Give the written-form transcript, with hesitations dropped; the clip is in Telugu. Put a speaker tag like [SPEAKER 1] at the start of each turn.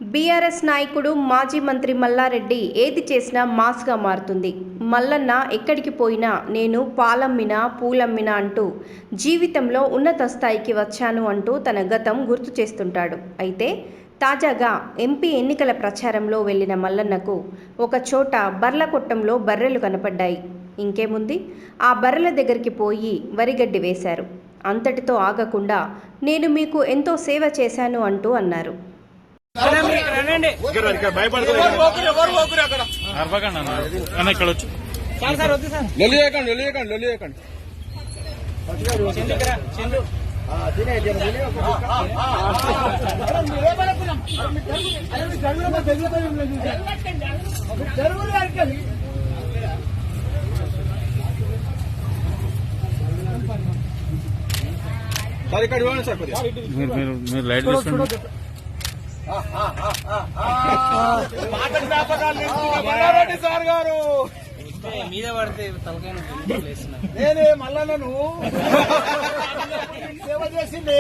[SPEAKER 1] బీఆర్ఎస్ నాయకుడు మాజీ మంత్రి మల్లారెడ్డి ఏది చేసినా మాస్గా మారుతుంది. మల్లన్న ఎక్కడికి పోయినా నేను పాలమ్మినా పూలమ్మినా అంటూ జీవితంలో ఉన్నత స్థాయికి వచ్చాను అంటూ తన గతం గుర్తు చేస్తుంటాడు. అయితే తాజాగా ఎంపీ ఎన్నికల ప్రచారంలో వెళ్లిన మల్లన్నకు ఒక చోట బర్ల కొట్టంలో బర్రెలు కనపడ్డాయి. ఇంకేముంది, ఆ బర్రెల దగ్గరికి పోయి వరిగడ్డి వేశారు. అంతటితో ఆగకుండా నేను మీకు ఎంతో సేవ చేశాను అంటూ అన్నారు.
[SPEAKER 2] మీరు లైట్ తీసుకోండి.
[SPEAKER 3] మల్లారెడ్డి సార్ గారు
[SPEAKER 4] మీద పడితే తలకాయ
[SPEAKER 3] నేనే మల్లన్నను సేవ చేసింది.